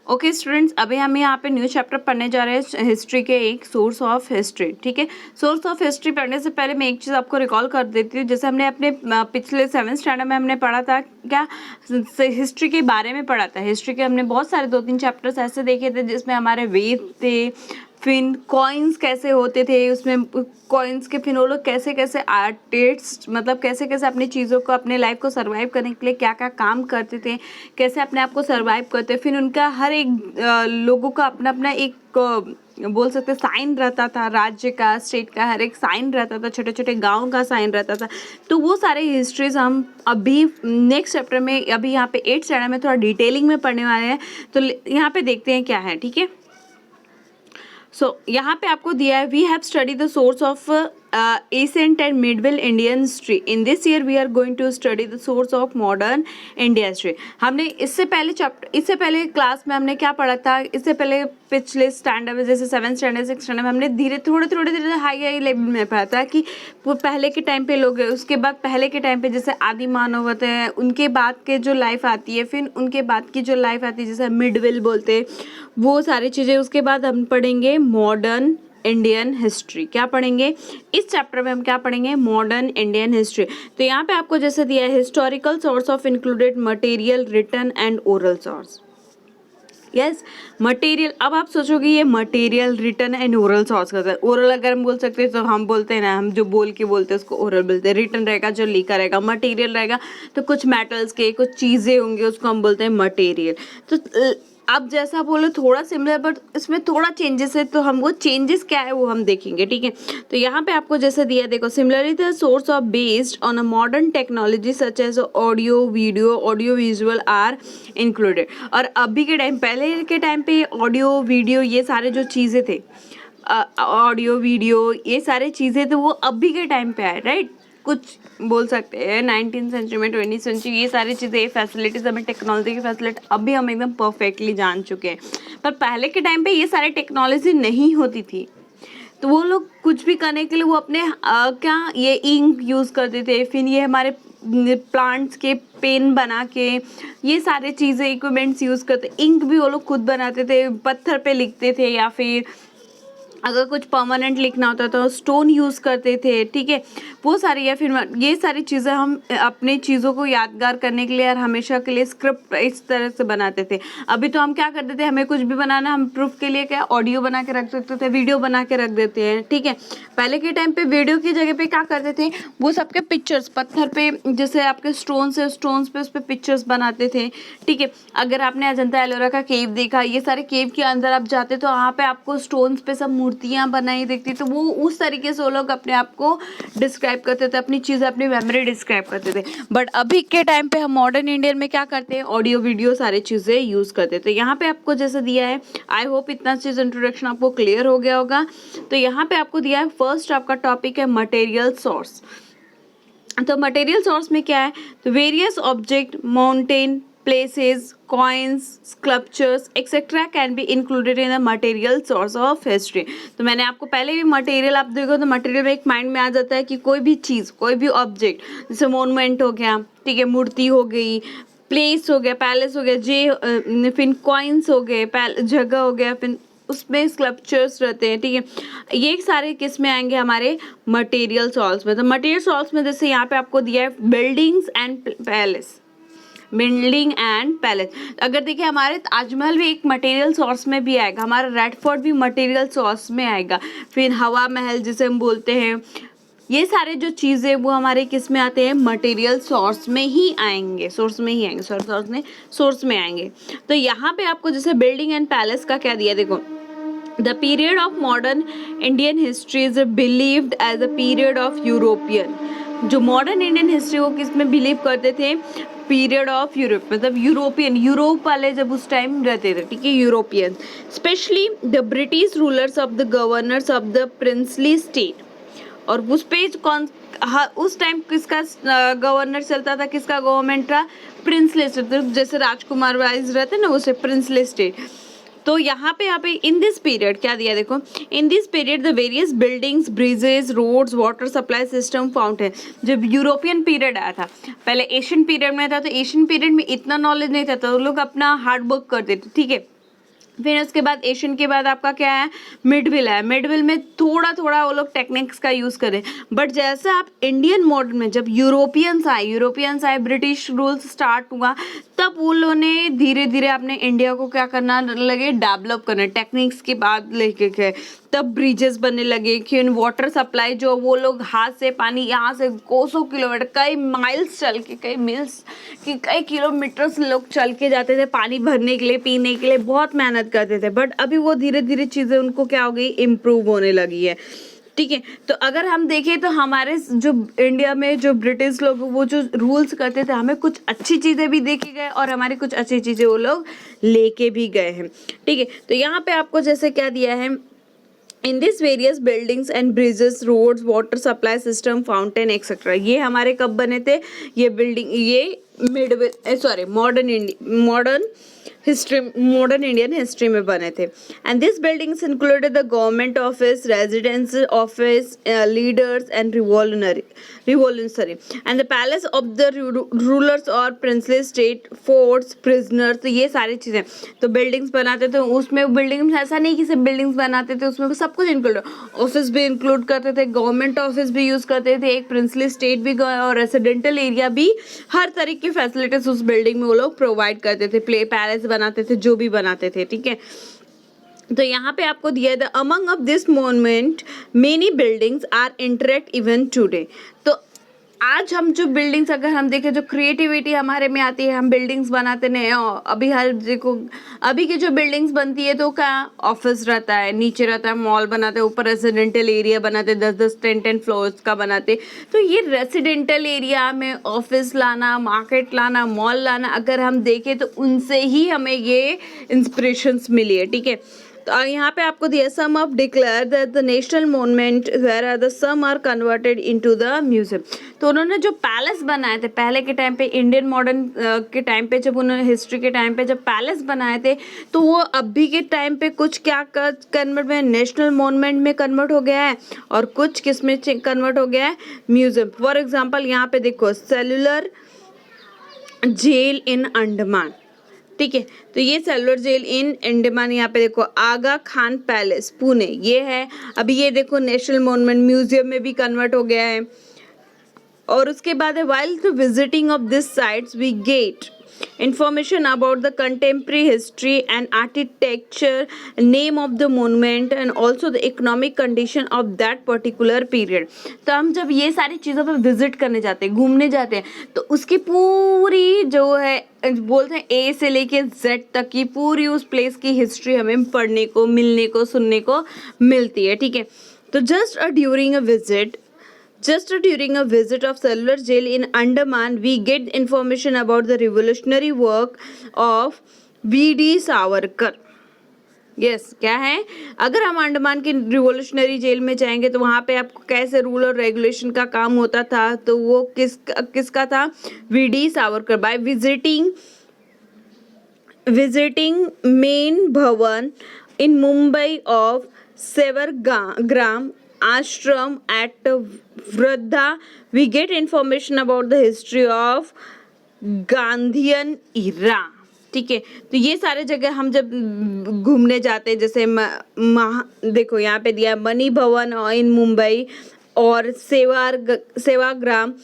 Okay students, अभी हम यहाँ पे न्यू चैप्टर पढ़ने जा रहे हैं हिस्ट्री के, एक सोर्स ऑफ हिस्ट्री। ठीक है, सोर्स ऑफ हिस्ट्री पढ़ने से पहले मैं एक चीज़ आपको रिकॉल कर देती हूँ। जैसे हमने अपने पिछले 7th स्टैंडर्ड में हमने पढ़ा था क्या, हिस्ट्री के बारे में पढ़ा था। हिस्ट्री के हमने बहुत सारे 2-3 चैप्टर्स ऐसे देखे थे जिसमें हमारे वेद थे, फिर कॉइन्स कैसे होते थे, उसमें कॉइन्स के फिर वो लोग कैसे कैसे आर्टिस्ट मतलब कैसे कैसे अपनी चीज़ों को, अपने लाइफ को सर्वाइव करने के लिए क्या क्या काम करते थे, कैसे अपने आप को सर्वाइव करते। फिर उनका हर एक लोगों का अपना अपना एक बोल सकते साइन रहता था, राज्य का, स्टेट का हर एक साइन रहता था, छोटे छोटे गाँव का साइन रहता था। तो वो सारे हिस्ट्रीज हम अभी नेक्स्ट चैप्टर में, अभी यहाँ पे 8th स्टैंडर्ड में थोड़ा डिटेलिंग में पढ़ने वाले हैं। तो यहाँ पे देखते हैं क्या है। ठीक है, सो यहाँ पे आपको दिया है, we have study the source of ancient and medieval Indian history. In this year we are going to study the source of modern India history. हमने इससे पहले क्लास में हमने क्या पढ़ा था, इससे पहले पिछले स्टैंडर्ड में जैसे 7th स्टैंडर्ड 6th स्टैंडर्ड में हमने थोड़े धीरे हाई लेवल में पढ़ा था कि वो पहले के टाइम पे लोग, उसके बाद पहले के टाइम पे जैसे आदि मानव होते हैं, उनके बाद के जो लाइफ आती है, फिर उनके बाद की जो लाइफ आती है जैसे मिडवेल बोलते हैं, वो सारी चीज़ें। उसके बाद हम पढ़ेंगे मॉडर्न इंडियन हिस्ट्री। क्या पढ़ेंगे इस चैप्टर में, हम क्या पढ़ेंगे, मॉडर्न इंडियन हिस्ट्री। तो यहाँ पे आपको जैसे दिया है, historical source of included material, written and oral source. Yes, material. अब आप सोचोगे ये material, written and oral source का है। ओरल अगर हम बोल सकते हैं तो हम बोलते हैं ना, हम जो बोल के बोलते हैं उसको ओरल बोलते हैं। रिटन रहेगा जो लिखा रहेगा, मटेरियल रहेगा तो कुछ मेटल्स के कुछ चीज़ें होंगी, उसको हम बोलते हैं मटेरियल। तो आप जैसा बोलो थोड़ा सिमिलर, बट इसमें थोड़ा चेंजेस है, तो हम वो चेंजेस क्या है वो हम देखेंगे। ठीक है, तो यहाँ पे आपको जैसे दिया, देखो, similarly the source of based on a modern technology such as audio video, audio visual are included. और अभी के टाइम, पहले के टाइम पे ऑडियो वीडियो ये सारे जो चीज़ें थे, ऑडियो वीडियो ये सारे चीज़ें थे, वो अभी के टाइम पे आए, राइट। कुछ बोल सकते हैं 19th सेंचुरी में, 20th सेंचुरी, ये सारी चीज़ें, फैसिलिटीज़, हमें टेक्नोलॉजी की फैसिलिटी अभी हम एकदम परफेक्टली जान चुके हैं। पर पहले के टाइम पे ये सारी टेक्नोलॉजी नहीं होती थी, तो वो लोग कुछ भी करने के लिए वो अपने क्या ये इंक यूज़ करते थे, फिर ये हमारे प्लांट्स के पेन बना के ये सारे चीज़ें इक्विपमेंट्स यूज़ करते। इंक भी वो लोग खुद बनाते थे, पत्थर पे लिखते थे, या फिर अगर कुछ परमानेंट लिखना होता तो स्टोन यूज़ करते थे। ठीक है, वो सारी, या फिर ये सारी चीज़ें हम अपनी चीज़ों को यादगार करने के लिए और हमेशा के लिए स्क्रिप्ट इस तरह से बनाते थे। अभी तो हम क्या करते थे, हमें कुछ भी बनाना, हम प्रूफ के लिए क्या ऑडियो बना के रख सकते थे, वीडियो बना के रख देते हैं। ठीक है, पहले के टाइम पे वीडियो की जगह पे क्या करते थे, वो सबके पिक्चर्स पत्थर पे, जैसे आपके स्टोन्स पे उस पर पिक्चर्स बनाते थे। ठीक है, अगर आपने अजंता एलोरा का केव देखा, ये सारे केव के अंदर आप जाते तो वहाँ पे आपको स्टोन्स पे सब मूर्तियाँ बनाई दिखती, तो वो उस तरीके से वो लोग अपने आप को डिस्क्राइब करते थे, अपनी चीज़ें, अपनी मेमोरी डिस्क्राइब करते थे। बट अभी के टाइम पे हम मॉडर्न इंडियन में क्या करते हैं, ऑडियो वीडियो सारी चीज़ें यूज़ करते हैं। तो यहाँ पे आपको जैसे दिया है, आई होप इतना चीज़ इंट्रोडक्शन आपको क्लियर हो गया होगा। तो यहाँ पे आपको दिया है, फर्स्ट आपका टॉपिक है मटेरियल सोर्स। तो मटेरियल सोर्स में क्या है, तो various object, mountain, places, coins, sculptures, etc. can be included in the material source of history। तो मैंने आपको पहले भी मटेरियल, आप देखो तो मटेरियल में एक माइंड में आ जाता है कि कोई भी चीज़, कोई भी ऑब्जेक्ट, जैसे मोनूमेंट हो गया, ठीक है, मूर्ति हो गई, प्लेस हो गया, पैलेस हो गया, फिर कॉइन्स हो गए, जगह हो गया, फिर उसमें स्कल्पचर्स रहते हैं। ठीक है, ये सारे किस में आएंगे, हमारे मटेरियल सोर्स में। तो मटेरियल सोर्स में जैसे यहाँ पे आपको दिया है buildings and palace, building and palace. अगर देखिए हमारे ताजमहल भी एक मटेरियल सोर्स में भी आएगा, हमारा रेड फोर्ट भी मटेरियल सोर्स में आएगा, फिर हवा महल जिसे हम बोलते हैं, ये सारे जो चीज़ें वो हमारे किस में आते हैं, मटेरियल सोर्स में ही आएंगे, सोर्स में आएंगे। तो यहाँ पे आपको जैसे बिल्डिंग एंड पैलेस का क्या दिया, देखो, the period of modern Indian history is believed as a period of European. जो मॉडर्न इंडियन हिस्ट्री वो किस में बिलीव करते थे, पीरियड ऑफ यूरोप, मतलब यूरोपियन, यूरोप वाले जब उस टाइम रहते थे। ठीक है, European, specially the British rulers of the governors of the princely state. और उस पे कौन, उस टाइम किसका गवर्नर चलता था, किसका गवर्नमेंट था, प्रिंसली स्टेट, जैसे राजकुमार वाइज रहते ना, उसे प्रिंसली स्टेट। तो यहाँ पे इन दिस पीरियड क्या दिया, देखो, in this period the various buildings, bridges, roads, water supply system fountain. जब यूरोपियन पीरियड आया था, पहले एशियन पीरियड में था, तो एशियन पीरियड में इतना नॉलेज नहीं था, तो लोग अपना हार्ड वर्क करते थे। ठीक है, फिर उसके बाद एशियन के बाद आपका क्या है, मिडविल है। मिडविल में थोड़ा थोड़ा वो लोग टेक्निक्स का यूज़ करें, बट जैसे आप इंडियन मॉडर्न में जब यूरोपियंस आए, ब्रिटिश रूल स्टार्ट हुआ, तब वो लोगों ने धीरे धीरे अपने इंडिया को क्या करना लगे, डेवलप करने, टेक्निक्स के बाद लेके गए। तब ब्रिजेस बनने लगे कि उन वाटर सप्लाई जो वो लोग हाथ से पानी यहाँ से कोसों किलोमीटर, कई माइल्स चल के, कई मील्स कि कई किलोमीटर्स लोग चल के जाते थे पानी भरने के लिए, पीने के लिए, बहुत मेहनत करते थे। बट अभी वो धीरे धीरे चीज़ें उनको क्या हो गई, इम्प्रूव होने लगी है। ठीक है, तो अगर हम देखें तो हमारे जो इंडिया में जो ब्रिटिश लोग वो जो रूल्स करते थे, हमें कुछ अच्छी चीज़ें भी देखी गए और हमारी कुछ अच्छी चीज़ें वो लोग लेके भी गए हैं। ठीक है, तो यहाँ पे आपको जैसे क्या दिया है, in this various buildings and bridges, roads, water supply system, fountain etcetera, ये हमारे कब बने थे, ये बिल्डिंग, ये मॉडर्न इंडियन हिस्ट्री में बने थे। And this buildings included the government office, residence office, leaders and revolutionary and the palace of the rulers और प्रिंसली स्टेट, फोर्ट्स, प्रिजनर्स, तो ये सारी चीज़ें तो बिल्डिंग्स बनाते थे। उसमें बिल्डिंग्स ऐसा नहीं कि सिर्फ बिल्डिंग्स बनाते थे, उसमें सब कुछ इंक्लूड, ऑफिस भी इंक्लूड करते थे, गवर्नमेंट ऑफिस भी यूज़ करते थे, एक प्रिंसली स्टेट भी और रेसिडेंटल एरिया भी, हर तरीके की फैसिलिटीज उस बिल्डिंग में वो लोग प्रोवाइड करते थे, पैलेस बनाते थे, जो भी बनाते थे। ठीक है, तो यहाँ पे आपको दिया है, the among of this monument many buildings are interact even today. तो आज हम जो बिल्डिंग्स अगर हम देखें, जो क्रिएटिविटी हमारे में आती है, हम बिल्डिंग्स बनाते हैं। अभी हर देखो, अभी की जो बिल्डिंग्स बनती है तो क्या, ऑफिस रहता है, नीचे रहता है मॉल बनाते हैं, ऊपर रेजिडेंटल एरिया बनाते, 10-10, 10-10 फ्लोर्स का बनाते। तो ये रेजिडेंटल एरिया में ऑफिस लाना, मार्केट लाना, मॉल लाना, अगर हम देखें तो उनसे ही हमें ये इंस्पिरेशंस मिली है। ठीक है, तो यहाँ पे आपको दिया, some of declare that the national monument where are the some are converted into the museum. तो उन्होंने जो पैलेस बनाए थे पहले के टाइम पे, इंडियन मॉडर्न के टाइम पे, जब उन्होंने हिस्ट्री के टाइम पे जब पैलेस बनाए थे, तो वो अभी के टाइम पे कुछ क्या कन्वर्ट में, नेशनल मोन्यूमेंट में कन्वर्ट हो गया है, और कुछ किस में कन्वर्ट हो गया है, म्यूजियम। फॉर एग्जाम्पल यहाँ पे देखो, सेलुलर जेल इन अंडमान। ठीक है, तो ये सेलुलर जेल इन अंडमान, यहाँ पे देखो आगा खान पैलेस पुणे, ये है। अभी ये देखो नेशनल मॉन्यूमेंट म्यूजियम में भी कन्वर्ट हो गया है। और उसके बाद है, while the visiting of this sites we get information about the contemporary history and architecture, name of the monument and also the economic condition of that particular period। तो हम जब ये सारी चीज़ों पर विजिट करने जाते हैं, घूमने जाते हैं, तो उसकी पूरी जो है बोलते हैं ए से लेके जेड तक की पूरी उस प्लेस की हिस्ट्री हमें पढ़ने को, मिलने को, सुनने को मिलती है। ठीक है, तो just during a visit of cellular jail in Andaman, we get information about the revolutionary work of V.D. Savarkar. Yes, क्या है, अगर हम अंडमान के रिवोल्यूशनरी जेल में जाएंगे तो वहाँ पे आपको कैसे रूल और रेगुलेशन का काम होता था, तो वो किसका था, V.D. Savarkar. Bye visiting Mani Bhavan in Mumbai of Sevagram ashram at Vardha, we get information about the history of Gandhian era। ठीक है, तो ये सारे जगह हम जब घूमने जाते हैं, जैसे देखो यहाँ पे दिया मणि भवन इन मुंबई और Sevagram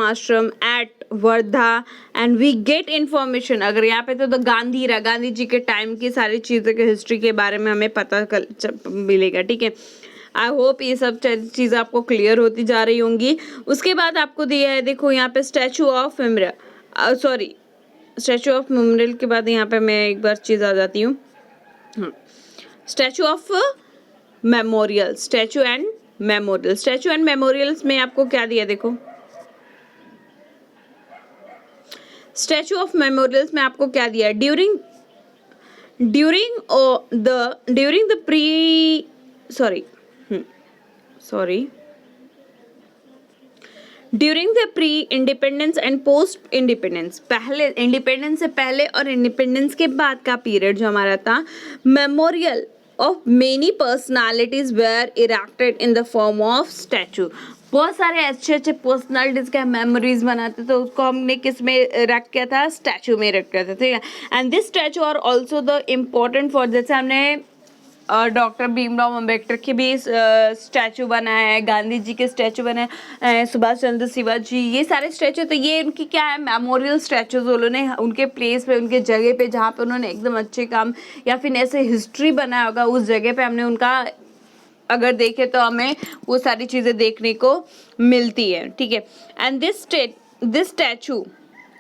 Ashram at Wardha, and we get information. अगर यहाँ पे तो गांधी जी के टाइम की सारी चीज़ों के हिस्ट्री के बारे में हमें पता मिलेगा। ठीक है, आई होप ये सब चीज़ें आपको क्लियर होती जा रही होंगी। उसके बाद आपको दिया है, देखो यहाँ पे स्टैचू ऑफ मेमोरियल के बाद यहाँ पे मैं एक बार चीज़ आ जाती हूँ, स्टैचू एंड मेमोरियल्स में आपको क्या दिया, देखो स्टैचू ऑफ मेमोरियल्स में आपको क्या दिया, during the pre independence and post independence, पहले इंडिपेंडेंस से पहले और इंडिपेंडेंस के बाद का पीरियड जो हमारा था, memorial of many personalities were erected in the form of statue। बहुत सारे अच्छे अच्छे पर्सनालिटीज के मेमोरीज बनाते थे, उसको हमने किस में रख किया था, स्टैचू में रख किया था, ठीक है। And this statue are also the important for, जैसे हमने डॉक्टर भीमराव अम्बेडकर के भी स्टैचू बनाया है, गांधी जी के स्टैचू बनाए हैं, सुभाष चंद्र शिवाजी, ये सारे स्टैचू, तो ये उनकी क्या है, मेमोरियल स्टैचूज, उन्होंने उनके प्लेस पे, उनके जगह पे जहाँ पे उन्होंने एकदम अच्छे काम या फिर ऐसे हिस्ट्री बनाया होगा, उस जगह पे हमने उनका अगर देखें तो हमें वो सारी चीज़ें देखने को मिलती है, ठीक है। एंड दिस स्टैचू,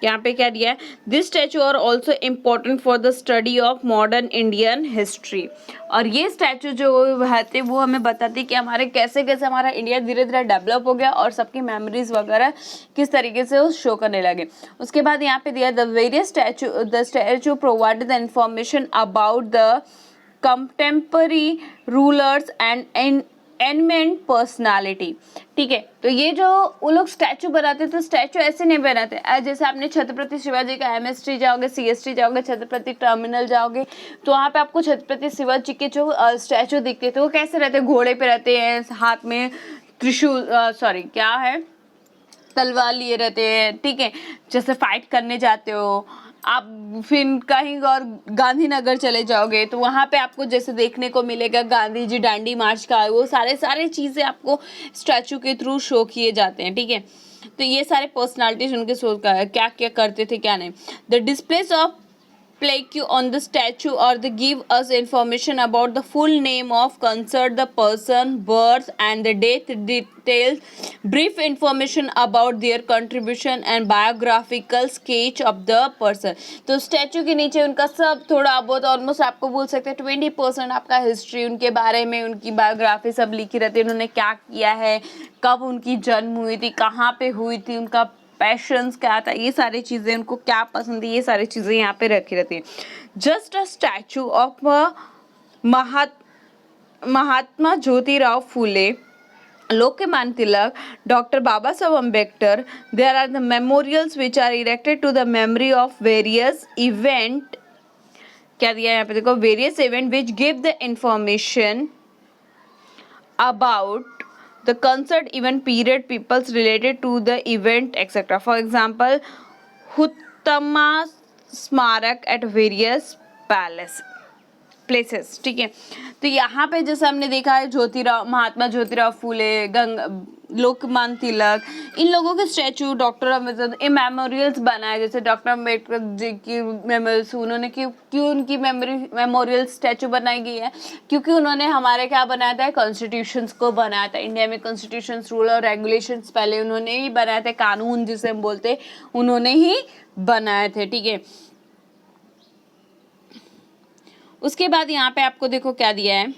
यहाँ पे क्या दिया है, this statue are also important for the study of modern Indian history. और ये स्टैचू जो है वो हमें बताती है कि हमारे कैसे कैसे हमारा इंडिया धीरे धीरे डेवलप हो गया और सबकी मेमोरीज वगैरह किस तरीके से वो शो करने लगे। उसके बाद यहाँ पे दिया the statue provide the information about the contemporary rulers and एनमेंट personality, ठीक है। तो ये जो वो लोग स्टैचू बनाते थे, स्टैचू ऐसे नहीं बनाते, जैसे आपने छत्रपति शिवाजी का एमएसटी जाओगे, सीएसटी जाओगे, छत्रपति टर्मिनल जाओगे, तो वहाँ पे आपको छत्रपति शिवाजी के जो स्टैचू दिखते थे वो कैसे रहते हैं, घोड़े पे रहते हैं, हाथ में त्रिशूल क्या है, तलवार लिए रहते हैं, ठीक है। जैसे फाइट करने जाते हो आप, फिर कहीं और गांधीनगर चले जाओगे तो वहाँ पे आपको जैसे देखने को मिलेगा गांधी जी डांडी मार्च का, वो सारे चीज़ें आपको स्टैचू के थ्रू शो किए जाते हैं, ठीक है। तो ये सारे पर्सनालिटीज उनके शो का क्या क्या करते थे क्या नहीं। The displace of plaque on the statue or they give us information about the full name of concerned the person, birth and the death details, brief information about their contribution and biographical sketch of the person। तो statue के नीचे उनका सब थोड़ा बहुत almost आपको बोल सकते हैं 20% आपका हिस्ट्री, उनके बारे में उनकी बायोग्राफी सब लिखी रहती है, उन्होंने क्या किया है, कब उनकी जन्म हुई थी, कहाँ पे हुई थी, उनका पैशंस क्या था, ये सारी चीज़ें, उनको क्या पसंद है, ये सारी चीज़ें यहाँ पे रखी रहती हैं। Just a statue of Mahatma Jyotirao Phule, Lokmanya Tilak, doctor Baba Saheb Ambedkar, there are the memorials which are erected to the memory of various event, क्या दिया है यहाँ पे देखो, various event which give the information about the concert event period, peoples related to the event, etc. For example, Huttama Smarak at various places, ठीक है। तो यहाँ पे जैसे हमने देखा है महात्मा ज्योतिराव फूले, लोकमान्य तिलक, इन लोगों के स्टैचू, डॉक्टर अम्बेडकर, मेमोरियल्स बनाए, जैसे डॉक्टर अम्बेडकर जी की मेमोरियल्स, उन्होंने क्यों उनकी मेमोरियल स्टैचू बनाई गई है, क्योंकि उन्होंने हमारे क्या बनाया था, कॉन्स्टिट्यूशंस को बनाया था। इंडिया में कॉन्स्टिट्यूशंस, रूल और रेगुलेशंस पहले उन्होंने ही बनाए थे, कानून जिसे हम बोलते उन्होंने ही बनाए थे, ठीक है। उसके बाद यहाँ पे आपको देखो क्या दिया है,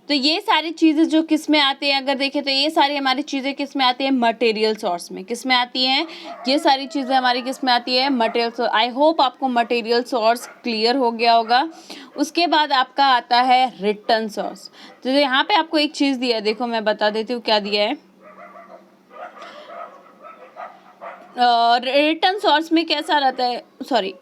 तो ये सारी चीज़ें जो किस में आती हैं, अगर देखें तो ये सारी हमारी चीज़ें किस में आती है, मटेरियल सोर्स में। किस में आती हैं ये सारी चीज़ें हमारी, किस में आती है, मटेरियल सोर्स। आई होप आपको मटेरियल सोर्स क्लियर हो गया होगा। उसके बाद आपका आता है रिटर्न सोर्स। तो यहाँ पे आपको एक चीज़ दिया है, देखो मैं बता देती हूँ क्या दिया है। रिटर्न सोर्स में कैसा रहता है, सॉरी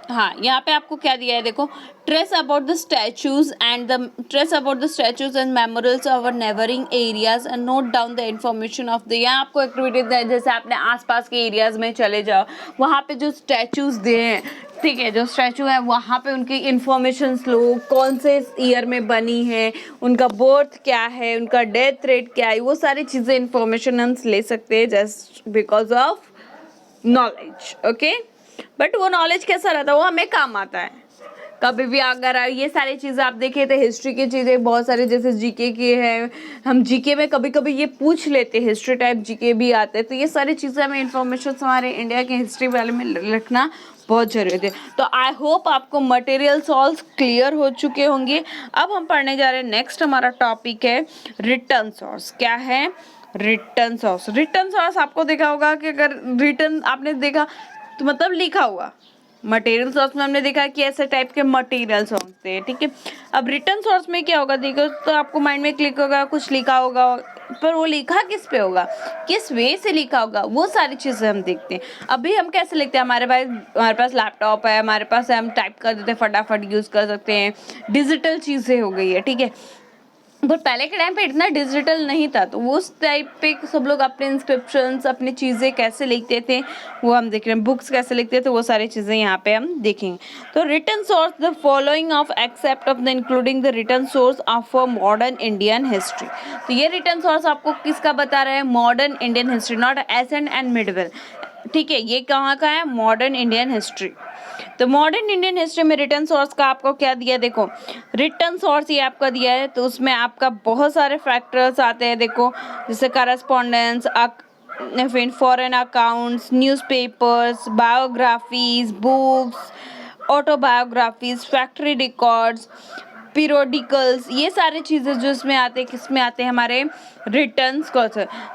हाँ, यहाँ पे आपको क्या दिया है, देखो, trace about the statues and memorials of neighbouring areas and note down the information of the, यहाँ आपको एक्टिविटीज है, जैसे आपने आसपास के एरियाज में चले जाओ, वहाँ पे जो स्टैचूज दे हैं, ठीक है, जो स्टैचू है वहाँ पे उनकी इंफॉर्मेशन लो, कौन से ईयर में बनी है, उनका बर्थ क्या है, उनका डेथ रेट क्या है, वो सारी चीज़ें इंफॉर्मेशन हम ले सकते हैं just because of knowledge, okay. But वो नॉलेज कैसा रहता है, वो हमें काम आता है कभी भी। अगर ये सारी चीज़ें आप देखें तो हिस्ट्री की चीज़ें बहुत सारी, जैसे जीके की है, हम जीके में कभी कभी ये पूछ लेते हैं, हिस्ट्री टाइप जीके भी आते हैं, तो ये सारी चीज़ें हमें इंफॉर्मेशन हमारे इंडिया के हिस्ट्री वाले में रखना बहुत जरूरी है। तो आई होप आपको मटेरियल सॉल्व क्लियर हो चुके होंगे। अब हम पढ़ने जा रहे हैं, नेक्स्ट हमारा टॉपिक है रिटर्न सोर्स। क्या है, रिटर्न सोर्स। रिटर्न सोर्स आपको देखा होगा कि अगर रिटर्न आपने देखा तो मतलब लिखा हुआ, मटेरियल सोर्स में हमने देखा कि ऐसे टाइप के मटेरियल सोर्स थे, ठीक है। अब रिटर्न सोर्स में क्या होगा, देखो तो आपको माइंड में क्लिक होगा, कुछ लिखा होगा, पर वो लिखा किस पे होगा, किस वे से लिखा होगा, वो सारी चीज़ें हम देखते हैं। अभी हम कैसे लिखते हैं, हमारे पास लैपटॉप है, हमारे पास है, हम टाइप कर देते हैं, फटाफट यूज़ कर सकते हैं, डिजिटल चीज़ें हो गई है, ठीक है। पर पहले के टाइम पे इतना डिजिटल नहीं था, तो उस टाइप पे सब लोग अपने इंस्क्रिप्शंस, अपनी चीज़ें कैसे लिखते थे वो हम देख रहे हैं, बुक्स कैसे लिखते थे वो सारी चीज़ें यहाँ पे हम देखेंगे। तो written source, the following of except of the including the written source of a modern Indian history. तो ये रिटन सोर्स आपको किसका बता रहा है? Modern Indian history, not ancient and medieval. ठीक है, ये कहाँ का है? Modern Indian history. तो मॉडर्न इंडियन हिस्ट्री में रिटर्न सोर्स का आपको क्या दिया? देखो रिटर्न सोर्स ये आपका दिया है, तो उसमें आपका बहुत सारे फैक्टर्स आते हैं। देखो जैसे करस्पॉन्डेंस, फिर foreign accounts, newspapers, biographies, books, autobiographies, factory records, periodicals, ये सारी चीज़ें जो इसमें आते हैं, किस में आते हैं? हमारे रिटर्न्स को।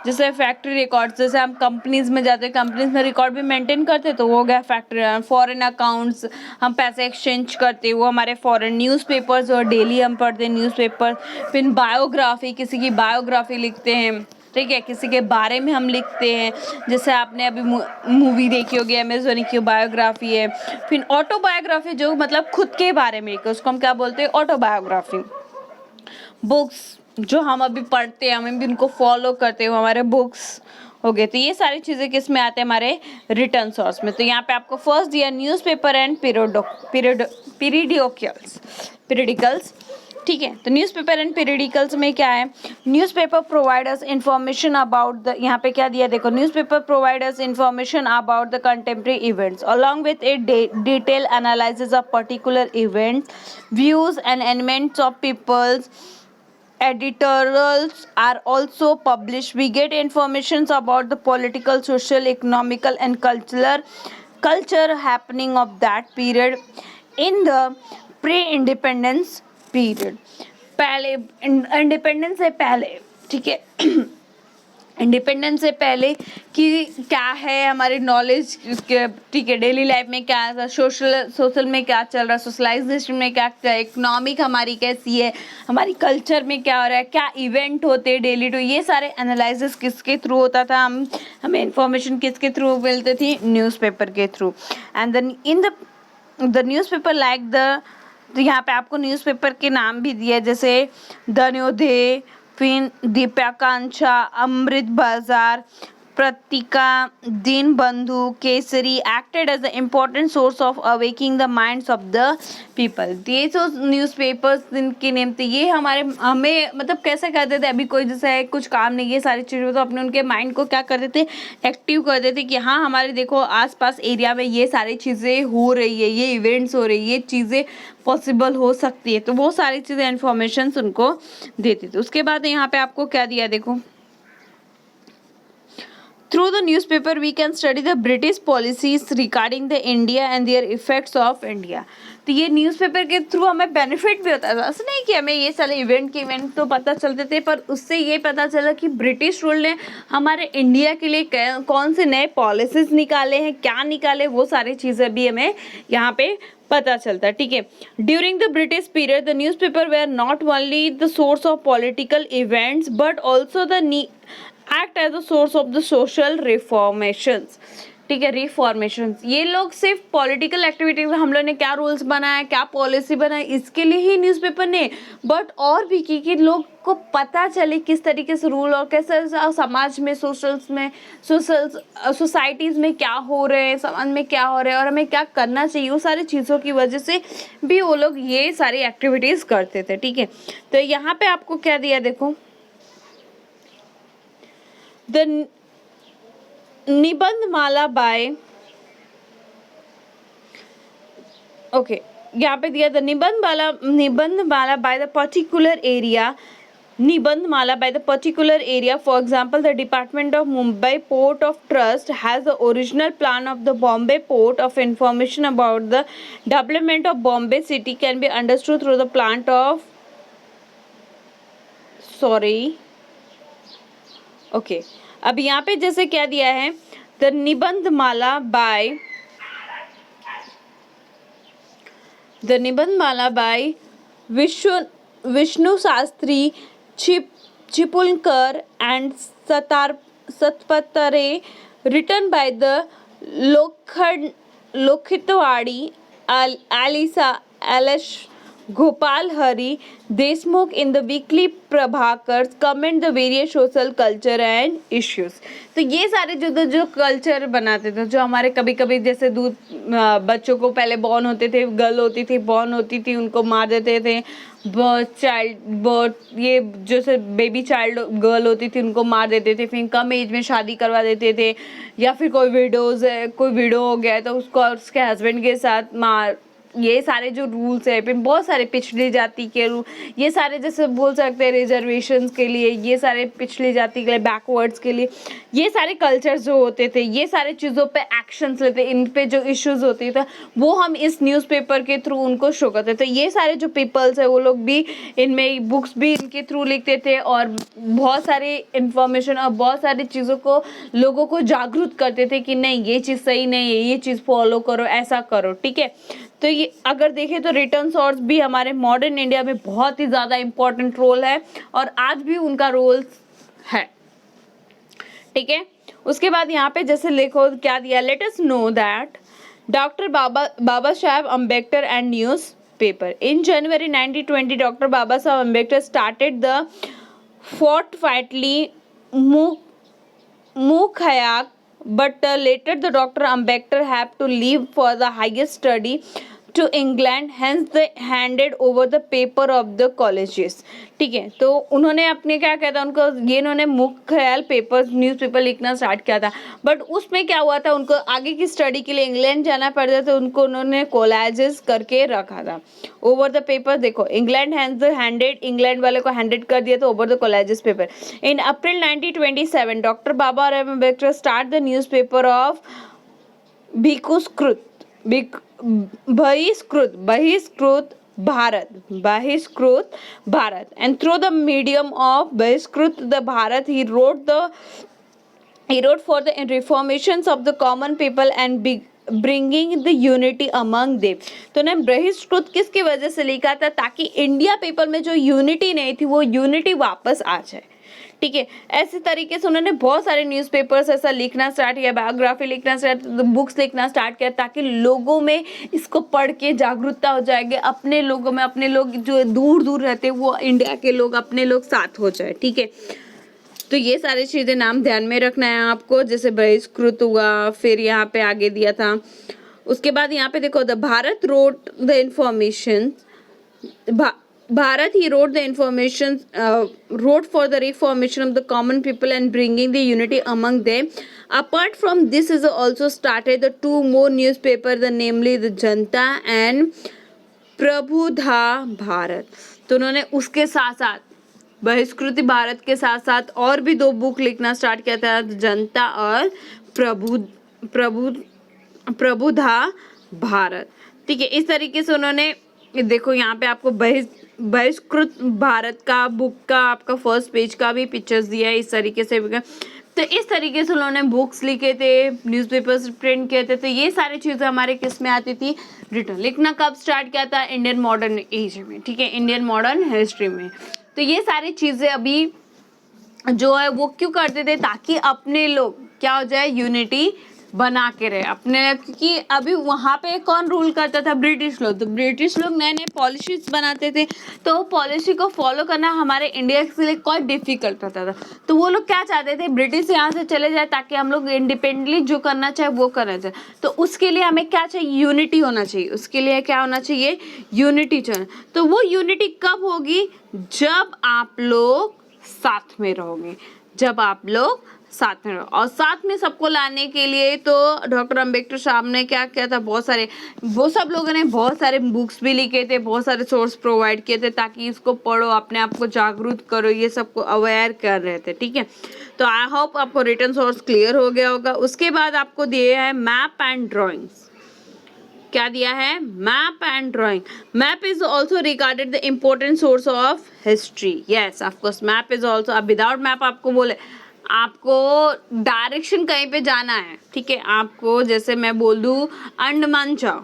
जैसे फैक्ट्री रिकॉर्ड्स, जैसे हम कंपनीज में जाते हैं, कंपनीज में रिकॉर्ड भी मेंटेन करते हैं, तो वो हो गया फैक्ट्री। फॉरेन अकाउंट्स, हम पैसे एक्सचेंज करते हैं, वो हमारे फॉरेन। न्यूज़पेपर्स, और डेली हम पढ़ते हैं न्यूज़पेपर। फिर बायोग्राफी, किसी की बायोग्राफी लिखते हैं, ठीक है, किसी के बारे में हम लिखते हैं, जैसे आपने अभी मूवी देखी होगी एम.एस. धोनी की बायोग्राफी है। फिर ऑटोबायोग्राफी, जो मतलब खुद के बारे में लिखे, उसको हम क्या बोलते हैं? ऑटोबायोग्राफी। बुक्स, जो हम अभी पढ़ते हैं, हम भी उनको फॉलो करते हैं, वो हमारे बुक्स हो गए। तो ये सारी चीज़ें किस में आते हैं? हमारे रिटर्न सोर्स में। तो यहाँ पे आपको फर्स्ट दिया न्यूज़पेपर एंड पीरियडिकल्स। ठीक है, तो न्यूज़पेपर एंड पीरियडिकल्स में क्या है? Newspaper provide us information about the, यहाँ पे क्या दिया? देखो newspaper provide us information about the contemporary events along with a detail analysis of particular events, views and elements of peoples. Editorials are also published. We get informations about the political, social, economical and culture happening of that period in the pre-independence period. पहले independence से पहले, ठीक है, independence से पहले कि क्या है हमारी नॉलेज, ठीक है, डेली लाइफ में क्या है, सोशल में क्या चल रहा है, सोशलाइजेशन में क्या, इकोनॉमिक हमारी कैसी है, हमारी कल्चर में क्या हो रहा है, क्या इवेंट होते हैं डेली टू, ये सारे एनालिसिस किसके थ्रू होता था? हमें इंफॉर्मेशन किसके थ्रू मिलती थी? न्यूज़पेपर के थ्रू। And then in the newspaper like the, तो यहाँ पे आपको न्यूज़पेपर के नाम भी दिए, जैसे धन्योदय, फिर दीपाकांक्षा, Amrit Bazar, Patrika, Dinbandhu, Kesari acted as the important source of awaking the minds of the people. ये जो न्यूज़पेपर्स जिनके नेम थे, ये हमें मतलब कैसे करते थे? अभी कोई जैसे है कुछ काम नहीं, ये सारी चीज़ें तो अपने उनके माइंड को क्या कर देते? एक्टिव कर देते कि हाँ हमारे देखो आसपास एरिया में ये सारी चीज़ें हो रही है, ये इवेंट्स हो रही है, ये चीज़ें पॉसिबल हो सकती है, तो वो सारी चीज़ें इन्फॉर्मेशन उनको देती थी। उसके बाद यहाँ पे आपको क्या दिया? देखो through the newspaper we can study the British policies regarding the India and their effects of India। तो ये न्यूज़पेपर के थ्रू हमें बेनिफिट भी होता था, ऐसा नहीं कि हमें ये सारे इवेंट तो पता चलते थे, पर उससे ये पता चला कि ब्रिटिश रूल ने हमारे इंडिया के लिए कौन से नए पॉलिसीज निकाले हैं, क्या निकाले, वो सारी चीज़ें भी हमें यहाँ पे पता चलता है। ठीक है, during the British period the newspaper were not only the source of political events but also the act as a source of the social reformations. ठीक है, रिफॉर्मेशंस, ये लोग सिर्फ पॉलिटिकल एक्टिविटीज में हम लोग ने क्या रूल्स बनाया, क्या पॉलिसी बनाई, इसके लिए ही न्यूज़पेपर ने, बट और भी कि लोग को पता चले किस तरीके से रूल और कैसे समाज में सोसाइटीज़ में क्या हो रहे हैं, समाज में क्या हो रहा है और हमें क्या करना चाहिए, वो सारी चीज़ों की वजह से भी वो लोग ये सारी एक्टिविटीज़ करते थे। ठीक है, तो यहाँ पे आपको क्या दिया? देखो the Nibandh Mala bye, okay, यहाँ पे दिया the Nibandh Mala by the particular area, निबंध माला by the particular area. For example, the Department of Mumbai Port of Trust has the original plan of the Bombay Port of information about the development of Bombay city can be understood through the plant of okay, अब यहाँ पे जैसे क्या दिया है, the Nibandh Mala by Vishnu Shastri, Chiplunkar and Shatapatre, written by the Lokhitwadi, alias, Gopal Hari Deshmukh in the weekly Prabhakars comment the various social culture and issues। तो ये सारे जो कल्चर बनाते थे, जो हमारे कभी कभी जैसे दूध बच्चों को पहले बॉर्न होते थे, गर्ल होती थी, बॉर्न होती थी, उनको मार देते थे, बर्थ ये जैसे बेबी चाइल्ड गर्ल होती थी उनको मार देते थे, फिर कम एज में शादी करवा देते थे, या फिर कोई विडो हो गया तो उसको उसके हस्बैंड के साथ मार, ये सारे जो रूल्स है, फिर बहुत सारे पिछड़ी जाति के रूल, ये सारे जैसे बोल सकते हैं रिजर्वेशंस के लिए, ये सारे पिछड़ी जाति के लिए, बैकवर्ड्स के लिए, ये सारे कल्चर्स जो होते थे, ये सारे चीज़ों पे एक्शंस लेते, इन पे जो इश्यूज होते थे वो हम इस न्यूज़पेपर के थ्रू उनको शो करते थे। ये सारे जो पीपल्स है वो लोग भी इनमें बुक्स भी इनके थ्रू लिखते थे और बहुत सारे इंफॉर्मेशन और बहुत सारी चीज़ों को लोगों को जागरूक करते थे कि नहीं ये चीज़ सही नहीं है, ये चीज़ फॉलो करो, ऐसा करो, ठीक है। तो ये अगर देखें तो रिटर्न सोर्स भी हमारे मॉडर्न इंडिया में बहुत ही ज़्यादा इम्पोर्टेंट रोल है और आज भी उनका रोल है, ठीक है। उसके बाद यहाँ पे जैसे लिखो क्या दिया, let us know that doctor Baba Saheb Ambedkar and newspaper in January 1920 doctor Baba Saheb Ambedkar started the fortnightly Mukhayak, but later the Dr. Ambedkar had to leave for the higher study to England, hence they handed over the paper of the colleges। ठीक है, तो उन्होंने अपने क्या कहता उनको ये इन्होंने मुख्य ख्याल पेपर न्यूज़पेपर लिखना स्टार्ट किया था, बट उसमें क्या हुआ था उनको आगे की स्टडी के लिए इंग्लैंड जाना पड़ता था, उनको उन्होंने कॉलेजेस करके रखा था। ओवर द पेपर देखो इंग्लैंड हैंडेड, इंग्लैंड वाले को हैंडेड कर दिया था over the colleges paper. In April 1927 doctor Baba Saheb Ambedkar start the newspaper of Bahishkrit Bharat and through the medium of बहिष्कृत the Bharat he wrote for the reformations of the common people and bringing the unity among them। तो ने बहिष्कृत किसकी वजह से लिखा था, ताकि इंडिया पीपल में जो यूनिटी नहीं थी वो यूनिटी वापस आ जाए, ठीक है। ऐसे तरीके से उन्होंने बहुत सारे न्यूज़पेपर्स ऐसा लिखना स्टार्ट किया, बायोग्राफी लिखना स्टार्ट, बुक्स लिखना स्टार्ट किया, ताकि लोगों में इसको पढ़ के जागरूकता हो जाएगी, अपने लोगों में अपने लोग जो दूर दूर रहते हैं वो इंडिया के लोग अपने लोग साथ हो जाए, ठीक है। तो ये सारी चीज़ें नाम ध्यान में रखना है आपको, जैसे बहिष्कृत हुआ, फिर यहाँ पे आगे दिया था। उसके बाद यहाँ पे देखो the Bharat wrote the information Bharat, he wrote the information, wrote for the reformation of the common people and bringing the unity among them. Apart from this, is also started the two more newspapers, the namely the Janta and Prabuddha Bharat. तो उन्होंने उसके साथ साथ बहिष्कृति भारत के साथ साथ और भी दो बुक लिखना स्टार्ट किया था, जनता और प्रबुधा भारत, ठीक है। इस तरीके से उन्होंने देखो यहाँ पे आपको बहिष्कृत भारत का बुक का आपका फर्स्ट पेज का भी पिक्चर्स दिया है इस तरीके से। तो इस तरीके से उन्होंने बुक्स लिखे थे, न्यूज़पेपर्स प्रिंट किए थे। तो ये सारी चीज़ें हमारे किस में आती थी, रिटर्न लिखना कब स्टार्ट किया था, इंडियन मॉडर्न एज में, ठीक है, इंडियन मॉडर्न हिस्ट्री में। तो ये सारी चीज़ें अभी जो है वो क्यों करते थे, ताकि अपने लोग क्या हो जाए, यूनिटी बना के रहे अपने, क्योंकि अभी वहाँ पे कौन रूल करता था, ब्रिटिश लोग। तो ब्रिटिश लोग नए नए पॉलिसीज बनाते थे, तो वो पॉलिसी को फॉलो करना हमारे इंडिया के लिए बहुत डिफिकल्ट होता था। तो वो लोग क्या चाहते थे, ब्रिटिश यहाँ से चले जाए ताकि हम लोग इंडिपेंडेंटली जो करना चाहे वो करना चाहे। तो उसके लिए हमें क्या चाहिए, यूनिटी होना चाहिए। उसके लिए क्या होना चाहिए, यूनिटी चाहिए। तो वो यूनिटी कब होगी, जब आप लोग साथ में रहोगे, जब आप लोग साथ में रहो। और साथ में सबको लाने के लिए तो डॉक्टर अंबेडकर साहब ने क्या किया था, बहुत सारे वो सब लोगों ने बहुत सारे बुक्स भी लिखे थे, बहुत सारे सोर्स प्रोवाइड किए थे, ताकि इसको पढ़ो, अपने आप को जागरूक करो, ये सबको अवेयर कर रहे थे, ठीक है। तो आई होप आपको रिटन सोर्स क्लियर हो गया होगा। उसके बाद आपको दिए है मैप एंड ड्रॉइंग्स। क्या दिया है, map and drawing. Map is also regarded the important source of history. Yes of course map is also, अब विदाउट मैप आपको बोले आपको डायरेक्शन कहीं पे जाना है, ठीक है, आपको जैसे मैं बोल दूँ अंडमान जाओ,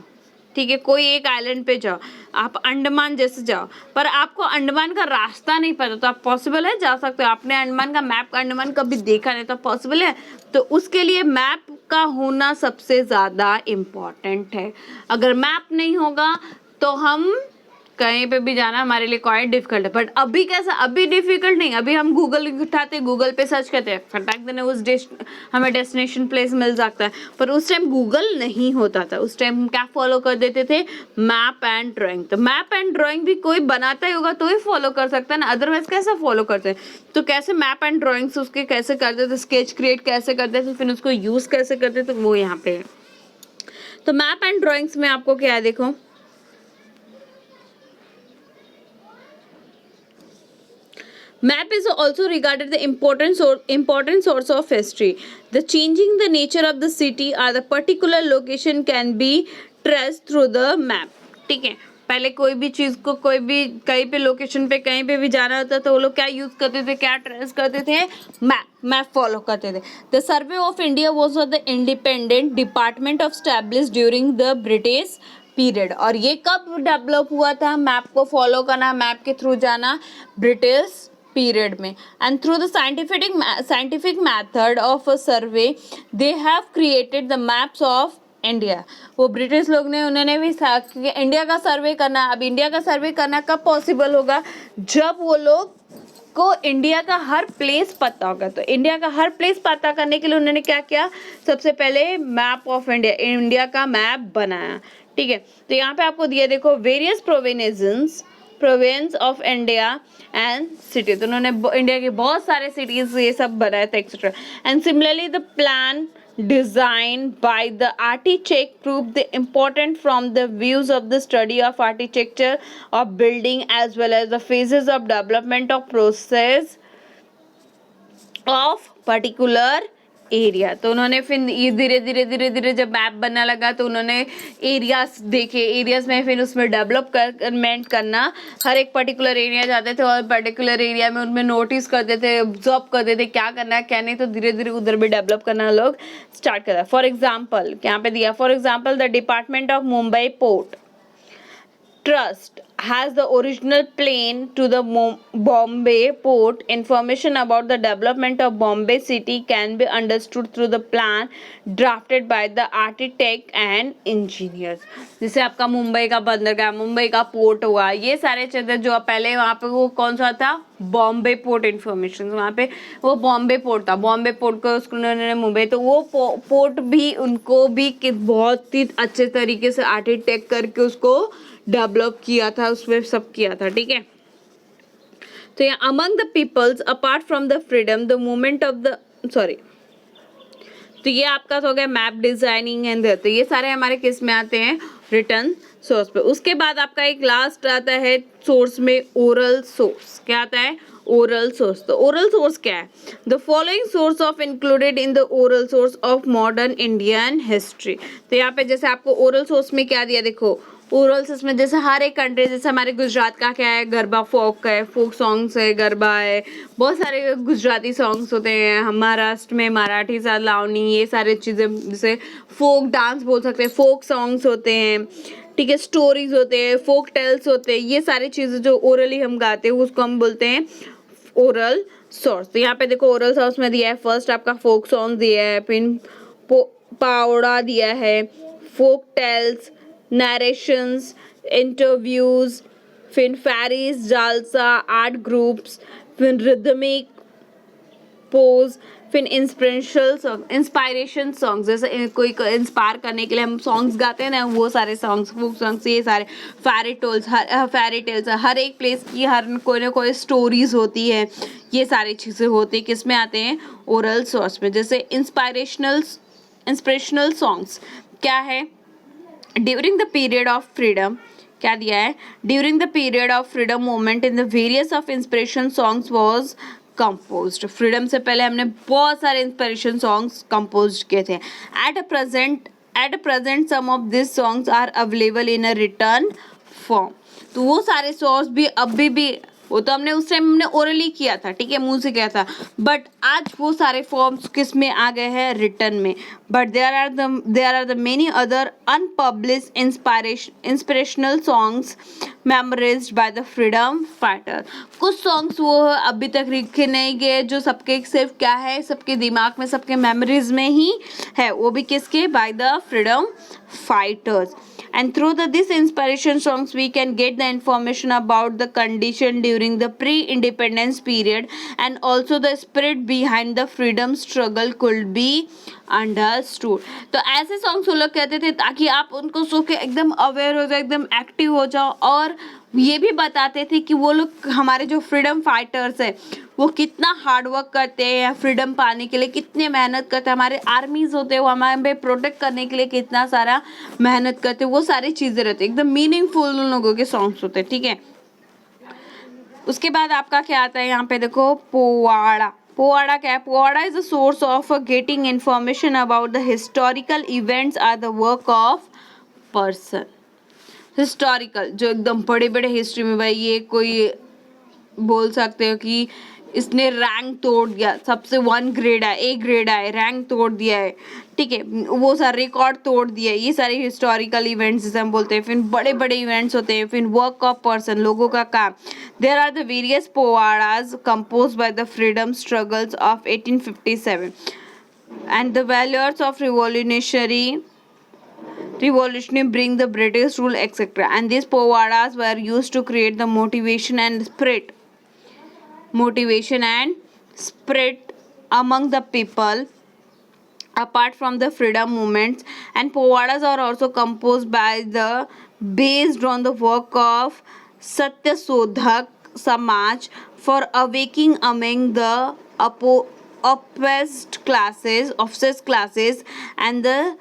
ठीक है, कोई एक आइलैंड पे जाओ, आप अंडमान जैसे जाओ, पर आपको अंडमान का रास्ता नहीं पता, तो आप पॉसिबल है जा सकते हो। आपने अंडमान का मैप अंडमान कभी देखा नहीं, तो पॉसिबल है। तो उसके लिए मैप का होना सबसे ज़्यादा इम्पॉर्टेंट है। अगर मैप नहीं होगा तो हम कहीं पे भी जाना हमारे लिए क्वाइट डिफिकल्ट है। बट अभी कैसा, अभी डिफिकल्ट नहीं, अभी हम गूगल उठाते, गूगल पे सर्च करते हैं, फटाक देने हमें डेस्टिनेशन प्लेस मिल सकता है। पर उस टाइम गूगल नहीं होता था, उस टाइम हम क्या फॉलो कर देते थे, मैप एंड ड्राइंग। तो मैप एंड ड्राइंग भी कोई बनाता ही होगा तो ही फॉलो कर सकता है ना, अदरवाइज कैसे फॉलो करते हैं। तो कैसे मैप एंड ड्राइंग्स उसके कैसे करते थे, स्केच क्रिएट कैसे करते थे, फिर उसको यूज कैसे करते थे, वो यहाँ पे है। तो मैप एंड ड्राइंग्स में आपको क्या है, देखो map is also regarded the important source of history. The changing the nature of the city or the particular location can be traced through the map. ठीक है, पहले कोई भी चीज को, कोई भी कहीं पे लोकेशन पे कहीं पे भी जाना होता तो वो लोग क्या यूज करते थे, क्या ट्रेस करते थे, मैप फॉलो करते थे। The survey of India was the independent department of establish during the British period. और ये कब डेवलप हुआ था, मैप को फॉलो करना, मैप के थ्रू जाना, ब्रिटिश पीरियड में। And through the scientific method of a survey they have created the maps of India. वो ब्रिटिश लोग ने, उन्होंने भी इंडिया का सर्वे करना। अब इंडिया का सर्वे करना कब पॉसिबल होगा, जब वो लोग को इंडिया का हर प्लेस पता होगा। तो इंडिया का हर प्लेस पता करने के लिए उन्होंने क्या किया, सबसे पहले मैप ऑफ इंडिया, इंडिया का मैप बनाया। ठीक है, तो यहाँ पे आपको दिया देखो, various province of India and city. तो उन्होंने इंडिया के बहुत सारे सिटीज ये सब बनाया था etcetera. And similarly the plan designed by the architect proved the important from the views of the study of architecture of building as well as the phases of development of process of particular area. तो उन्होंने फिर धीरे धीरे जब map बनना लगा तो उन्होंने एरियाज देखे, एरियाज में फिर उसमें डेवलपमेंट करना, हर एक पर्टिकुलर एरिया जाते थे और पर्टिकुलर एरिया में उनमें नोटिस करते थे, ऑब्जर्व करते थे क्या करना है क्या नहीं, तो धीरे धीरे उधर भी डेवलप करना लोग स्टार्ट करा। फॉर एग्जाम्पल यहाँ पे दिया, for example the department of Mumbai port Trust has the original plan to the Bombay port. Information about the development of Bombay city can be understood through the plan drafted by the architect and engineers. जैसे आपका मुंबई का बंदरगाह, मुंबई का port हुआ, ये सारे चीज़ें जो पहले वहाँ पे वो कौन सा था, बॉम्बे पोर्ट इन्फॉर्मेशन, वहाँ पे वो बॉम्बे पोर्ट था, बॉम्बे पोर्ट को उसको उन्होंने मुंबई, तो वो पोर्ट भी उनको भी बहुत ही अच्छे तरीके से आर्किटेक्ट करके उसको डेवलप किया था, उसमें सब किया था। ठीक है, तो यहाँ among the peoples apart from the freedom the movement of the तो ये आपका हो गया मैप डिजाइनिंग एंड, तो ये सारे हमारे किस में आते हैं, रिटर्न सोर्स पे। उसके बाद आपका एक लास्ट आता है सोर्स में, ओरल सोर्स। क्या आता है, ओरल सोर्स। तो ओरल सोर्स क्या है, the following source of included in the oral source of modern Indian history. तो यहाँ पे जैसे आपको ओरल सोर्स में क्या दिया, देखो ओरल सोर्स में जैसे हर एक कंट्री, जैसे हमारे गुजरात का क्या है, गरबा फोक है, फोक सॉन्ग्स है, गरबा है, बहुत सारे गुजराती सॉन्ग्स होते हैं। महाराष्ट्र में मराठी सा लावनी, ये सारे चीज़ें जैसे फोक डांस बोल सकते हैं, फोक सॉन्ग्स होते हैं। ठीक है, स्टोरीज होते हैं, फोक टेल्स होते हैं, ये सारी चीज़ें जो ओरली हम गाते हैं उसको हम बोलते हैं ओरल सोर्स। तो यहाँ पे देखो ओरल सोर्स में दिया है, फर्स्ट आपका फोक सॉन्ग दिया है, फिर पावड़ा दिया है, फोक टेल्स, नरेशंस, इंटरव्यूज, फिर फैरीज, जालसा, आर्ट ग्रुप्स, फिर रिदमिक पोज, फिर इंस्पायरेशन सॉन्ग्स, जैसे कोई इंस्पायर करने के लिए हम सॉन्ग्स गाते हैं ना, वो सारे सॉन्ग्स, फोक सॉन्ग्स, ये सारे फैरी टेल्स, हर एक प्लेस की हर कोई ना कोई स्टोरीज होती है, ये सारी चीज़ें होती है, किस में आते हैं, ओरल सोर्स में। जैसे इंस्पिरेशनल सॉन्ग्स क्या है, during the period of freedom, क्या दिया है, during the period of freedom movement in the various of inspiration songs was composed. Freedom से पहले हमने बहुत सारे इंस्पिरेशन सॉन्ग्स कंपोज किए थे। At a present some of this songs are available in a written form. तो वो सारे सॉन्ग्स भी अभी भी, वो तो हमने उस टाइम हमने ओरली किया था, ठीक है, मुंह से किया था, बट आज वो सारे फॉर्म्स किस में आ गए हैं, रिटर्न में। But there are the many other unpublished inspirational songs memorized by the freedom fighter। कुछ सॉन्ग्स वो अभी तक लिखे नहीं गए जो सबके सिर्फ क्या है, सबके दिमाग में, सबके मेमोरीज में ही है, वो भी किसके, by the freedom fighters। And through this inspiration songs we can get the information about the condition during the pre-independence period and also the spirit behind the freedom struggle could be understood। तो ऐसे songs वो लोग कहते थे ताकि आप उनको सुन के एकदम अवेयर हो जाओ, एकदम एक्टिव हो जाओ, और ये भी बताते थे कि वो लोग हमारे जो फ्रीडम फाइटर्स है वो कितना हार्ड वर्क करते हैं फ्रीडम पाने के लिए, कितने मेहनत करते हैं, हमारे आर्मीज होते हैं वो हमारे प्रोटेक्ट करने के लिए कितना सारा मेहनत करते हैं, वो सारी चीज़ें रहती है, एकदम मीनिंगफुल उन लोगों के सॉन्ग्स होते हैं, ठीक है। उसके बाद आपका क्या आता है यहाँ पे देखो, पोवाड़ा। पोवाड़ा क्या है? Powada is a source of getting information about the historical events are the work of person. Historical जो एकदम बड़े बड़े हिस्ट्री में, भाई ये कोई बोल सकते हो कि इसने रैंक तोड़ दिया, सबसे 1 ग्रेड आए, A ग्रेड आए, रैंक तोड़ दिया है, ठीक है, वो सारे रिकॉर्ड तोड़ दिया है, ये सारे हिस्टोरिकल इवेंट्स जिसे हम बोलते हैं। फिर बड़े बड़े इवेंट्स होते हैं, फिर वर्क ऑफ पर्सन, लोगों का काम। There are the various powadas compose by the freedom struggles of 1857 and the valours of revolutionary bring the British rule etc. And these povadas were used to create the motivation and spirit among the people apart from the freedom movements. And povadas are also composed based on the work of Satyasodhak Samaj for awakening among the oppressed classes and the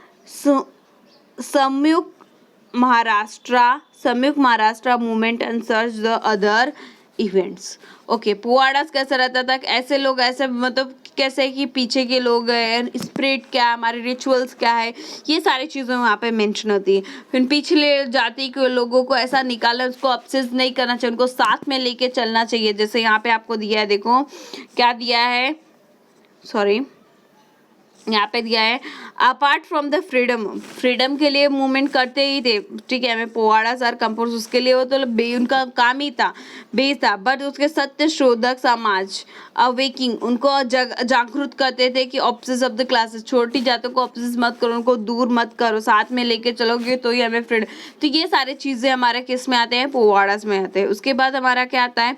Samyukta Maharashtra movement and search the other events. Okay, powadas कैसा रहता था? ऐसे लोग ऐसे मतलब कैसे कि पीछे के लोग हैं, स्पिरिट क्या, हमारे रिचुअल्स क्या है, ये सारी चीज़ें वहाँ पे मेंशन होती है। फिर पिछले जाति के लोगों को ऐसा निकाला, उसको अपसेस नहीं करना चाहिए, उनको साथ में लेके चलना चाहिए। जैसे यहाँ पे आपको दिया है, देखो क्या दिया है, सॉरी यहाँ पे दिया है, अपार्ट फ्रॉम द फ्रीडम के लिए मूवमेंट करते ही थे, ठीक है। हमें पोवाड़ा सर कंपोज उसके लिए, वो तो उनका काम ही था, बेस था। बट उसके सत्य शोधक समाज अवेकिंग उनको जागरूक करते थे कि ऑप्सेस ऑफ द क्लासेस, छोटी जातों को ऑप्सेस मत करो, उनको दूर मत करो, साथ में लेके चलोगे तो ही हमें फ्रीडम। तो ये सारी चीज़ें हमारे किस में आते हैं? पोवाड़ास में आते हैं। उसके बाद हमारा क्या आता है?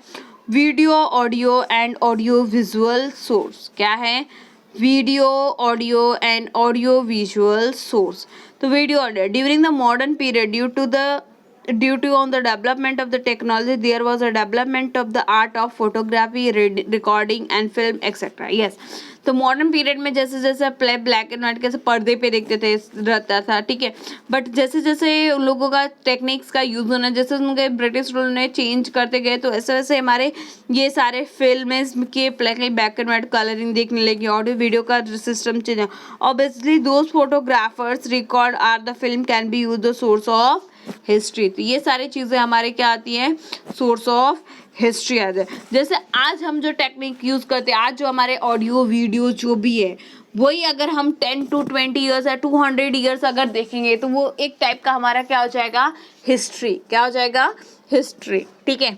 Video, audio and audio visual source. क्या है? Video, audio and audio visual source. तो video, audio during the modern period due to on the development of the technology there was a development of the art of photography, recording and film etc. yes, तो modern period में जैसे जैसे black and white कैसे पर्दे पे देखते थे रहता था, ठीक है। बट जैसे जैसे उन लोगों का टेक्निक्स का यूज़ होना, जैसे उनके ब्रिटिश रूल ने चेंज करते गए, तो ऐसे वैसे हमारे ये सारे फिल्म के ब्लैक एंड वाइट कलरिंग देखने लगी, ऑडियो वीडियो का system change. Obviously those photographers record are the film can be use the source of history. तो ये सारी चीज़ें हमारे क्या आती हैं? सोर्स ऑफ हिस्ट्री आ जाए। जैसे आज हम जो टेक्निक यूज़ करते हैं, आज जो हमारे ऑडियो वीडियो जो भी है, वही अगर हम 10 to 20 ईयर्स या 200 ईयर्स अगर देखेंगे तो वो एक टाइप का हमारा क्या हो जाएगा? हिस्ट्री। क्या हो जाएगा? हिस्ट्री, ठीक है।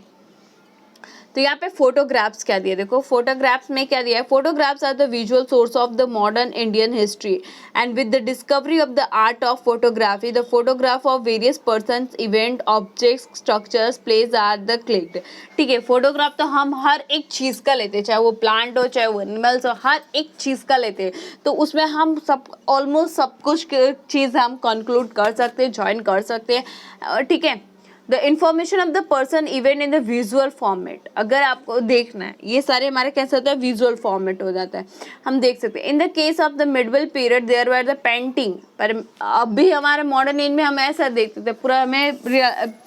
तो यहाँ पे फोटोग्राफ्स क्या दिया, देखो फोटोग्राफ्स में क्या दिया है? Photographs are the visual source of the modern Indian history and with the discovery of the art of photography the photograph of various persons, event, objects, structures, place are the clicked. ठीक है, photograph तो हम हर एक चीज़ का लेते हैं, चाहे वो प्लांट हो, चाहे वो एनिमल्स हो, हर एक चीज़ का लेते हैं। तो उसमें हम ऑलमोस्ट सब कुछ चीज़ हम कंक्लूड कर सकते हैं, ज्वाइन कर सकते हैं, ठीक है। The information of the person event in the visual format, अगर आपको देखना है, ये सारे हमारे कैसे होता है? विजुअल फॉर्मेट हो जाता है, हम देख सकते हैं। In the case of the middle period there were the painting, पर अभी हमारे मॉडर्न एज में हम ऐसा देखते थे, पूरा हमें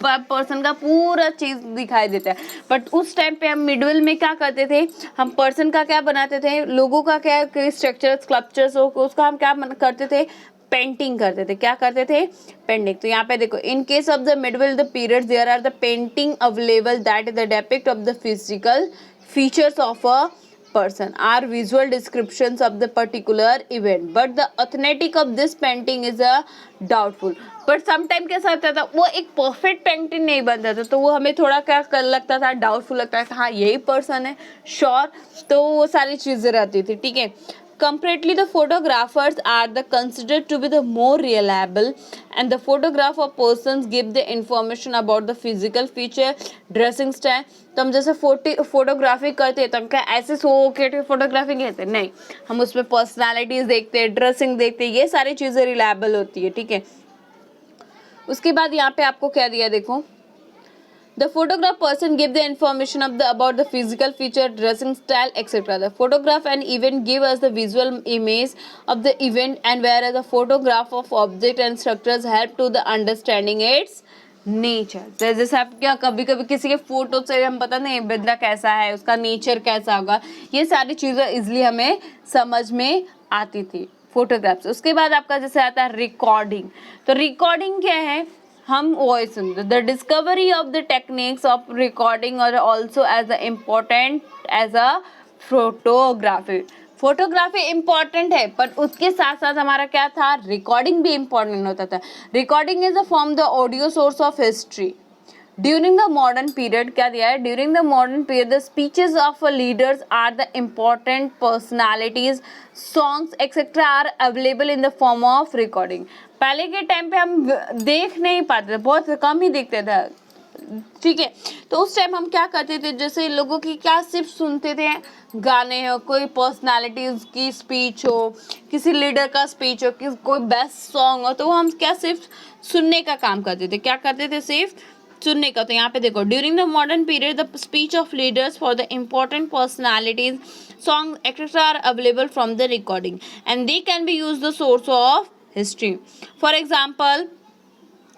पर्सन का पूरा चीज़ दिखाई देता है। बट उस टाइम पे हम मिडल में क्या करते थे? हम पर्सन का क्या बनाते थे? लोगों का क्या स्ट्रक्चर, स्कल्पचर्स, उसका हम क्या करते थे? पेंटिंग करते थे। क्या करते थे? पेंटिंग। तो यहाँ पे देखो, in case of the middle the period there are the painting available that the depict of the physical features of a person are visual descriptions of the particular event, but the authentic of this painting is a doubtful. But sometime कैसा होता था, वो एक perfect painting नहीं बनता था, तो वो हमें थोड़ा क्या कर लगता था, डाउटफुल लगता था, हाँ यही पर्सन है श्योर, तो वो सारी चीज़ें रहती थी, ठीक है. Comparatively, the photographers are the considered to be the more reliable, and the photograph of persons give the information about the physical feature, dressing style. तो हम जैसे फोटोग्राफी करते हैं तो हम क्या ऐसे सो के फोटोग्राफी कहते हैं, नहीं, हम उसमें पर्सनालिटीज देखते हैं, ड्रेसिंग देखते हैं, ये सारी चीज़ें रिलायबल होती है, ठीक है. उसके बाद यहाँ पे आपको क्या दिया, देखो, the photograph person give the information of about the physical feature, dressing style, etc. The photograph and event give us the visual image of the event, and whereas the photograph of object and structures help to the understanding its nature. जैसे आप क्या कभी कभी किसी के photo से हम पता नहीं बंदा कैसा है, उसका नेचर कैसा होगा, ये सारी चीज़ें इजली हमें समझ में आती थी फोटोग्राफ्स. उसके बाद आपका जैसे आता है रिकॉर्डिंग. तो रिकॉर्डिंग क्या है, हम वॉइस सुनते. The discovery of the techniques of recording और also as a important as a photography. Photography important है, पर उसके साथ साथ हमारा क्या था, रिकॉर्डिंग भी इम्पॉर्टेंट होता था. Recording is a form the audio source of history. During the modern period क्या दिया है, during the modern period the speeches of leaders are the important personalities, songs etcetera are available in the form of recording. पहले के time पे हम देख नहीं पाते थे, बहुत कम ही देखते थे, ठीक है. तो उस टाइम हम क्या करते थे, जैसे लोगों की क्या सिर्फ सुनते थे, गाने हो, कोई पर्सनालिटीज की स्पीच हो, किसी लीडर का स्पीच हो, कोई बेस्ट सॉन्ग हो, तो वो हम क्या सिर्फ सुनने का काम करते थे. क्या करते थे, सिर्फ सुनने का. तो यहाँ पे देखो, during the modern period the speech of leaders for the important personalities, song etcetera are available from the recording and they can be use the source of history. For example,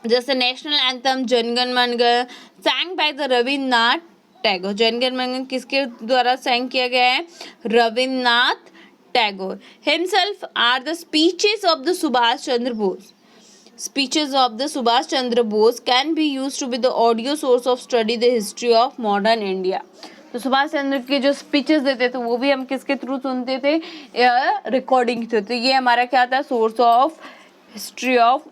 जैसे national anthem Janagana Mana sang by the Rabindranath Tagore. Janagana Mana किसके द्वारा sang किया गया है, Rabindranath Tagore. Himself are the speeches of the Subhash Chandra Bose. Speeches of the Subhash Chandra Bose can be used to be the audio source of study the history of modern India. तो सुभाष चंद्र के जो speeches देते थे वो भी हम किसके थ्रू सुनते थे, रिकॉर्डिंग थे. तो ये हमारा क्या था, source of history of,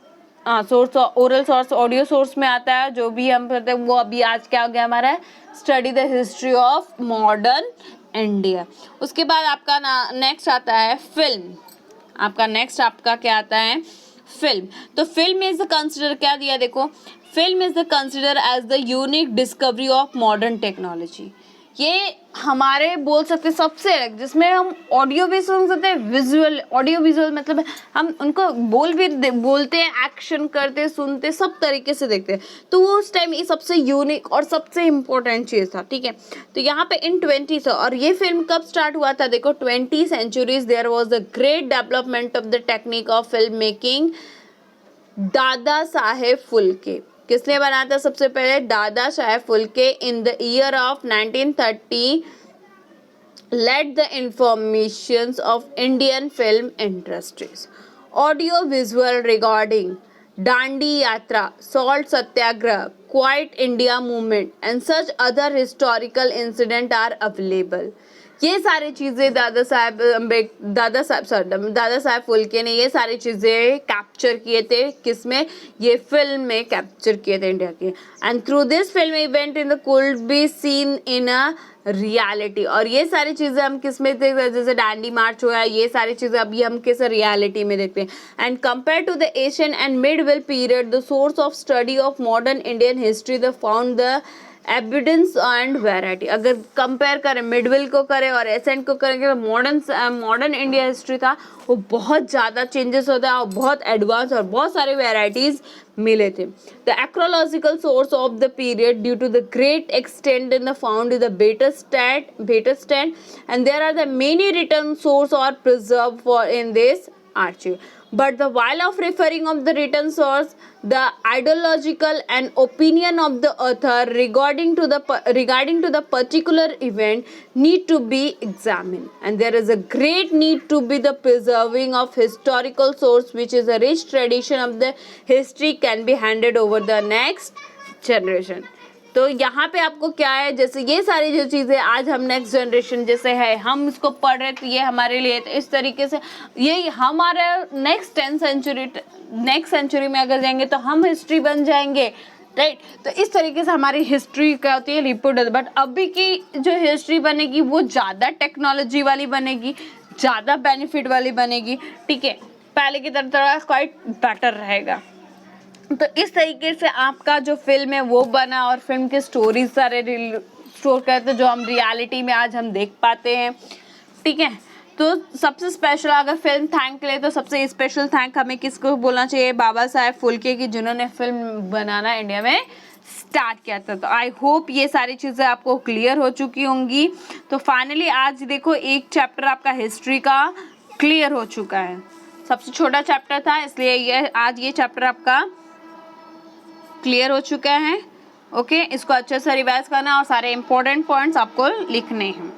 source oral source, audio source में आता है. जो भी हम करते हैं वो अभी आज क्या हो गया हमारा, study the history of modern India. उसके बाद आपका नेक्स्ट आता है फिल्म. आपका नेक्स्ट आपका क्या आता है, फिल्म. तो फिल्म इज कंसिडर, क्या दिया देखो, film is the consider as the unique discovery of modern technology. ये हमारे बोल सकते सबसे अलग, जिसमें हम ऑडियो भी सुन सकते हैं, विजुअल, ऑडियो विजुअल मतलब हम उनको बोलते हैं, एक्शन करते, सुनते, सब तरीके से देखते हैं. तो वो उस टाइम ये सबसे यूनिक और सबसे इम्पोर्टेंट चीज़ था, ठीक है. तो यहाँ पे इन 20s, और ये फिल्म कब स्टार्ट हुआ था, देखो 20 centuries there was the great development of the technique of film making. Dada Saheb फुल्के किसने बनाया था सबसे पहले, Dada Saheb Phalke. In the year of 1930 led the informations of Indian film industries. Audio visual recording, Dandi Yatra, salt satyagraha, quit India movement and such other historical incident are available. ये सारी चीज़ें दादा साहेब फुल्के ने ये सारी चीज़ें कैप्चर किए थे, किसमें, ये फिल्म में कैप्चर किए थे इंडिया के. And through this film event in the could be seen in a reality. और ये सारी चीज़ें हम किस में देखते हैं, जैसे डांडी मार्च हुआ, ये सारी चीज़ें अभी हम किस रियलिटी में देखते हैं. And compare to the ancient and medieval period the source of study of modern Indian history the found the evidence and variety. अगर कंपेयर करें, मिडविल को करें और एसेंट को करेंगे, तो मॉडर्न इंडिया हिस्ट्री था वो बहुत ज़्यादा चेंजेस होता है और बहुत एडवांस और बहुत सारे वैराइटीज़ मिले थे. The archaeological source of the period due to the great extent in the found the better stand and there are the many return source और preserve for in this archive. But the while of referring of the written source, the ideological and opinion of the author regarding to the particular event need to be examined, and there is a great need to be the preserving of historical source, which is a rich tradition of the history can be handed over the next generation. तो यहाँ पे आपको क्या है, जैसे ये सारी जो चीज़ें आज हम नेक्स्ट जनरेशन जैसे है हम इसको पढ़ रहे तो ये हमारे लिए, तो इस तरीके से ये हमारे नेक्स्ट 10 सेंचुरी में अगर जाएंगे तो हम हिस्ट्री बन जाएंगे, राइट। तो इस तरीके से हमारी हिस्ट्री क्या होती है, रिपोर्ट। बट अभी की जो हिस्ट्री बनेगी वो ज़्यादा टेक्नोलॉजी वाली बनेगी, ज़्यादा बेनिफिट वाली बनेगी, ठीक है। पहले की तरह थोड़ा क्वाइट बेटर रहेगा। तो इस तरीके से आपका जो फिल्म है वो बना और फिल्म के स्टोरीज सारे स्टोर करते जो हम रियलिटी में आज हम देख पाते हैं, ठीक है। तो सबसे स्पेशल अगर फिल्म थैंक ले तो सबसे स्पेशल थैंक हमें किसको बोलना चाहिए, बाबा साहेब फुल्के की, जिन्होंने फिल्म बनाना इंडिया में स्टार्ट किया था। तो आई होप ये सारी चीज़ें आपको क्लियर हो चुकी होंगी। तो फाइनली आज देखो एक चैप्टर आपका हिस्ट्री का क्लियर हो चुका है। सबसे छोटा चैप्टर था इसलिए ये आज ये चैप्टर आपका क्लियर हो चुका है। ओके, इसको अच्छे से रिवाइज करना और सारे इंपॉर्टेंट पॉइंट्स आपको लिखने हैं।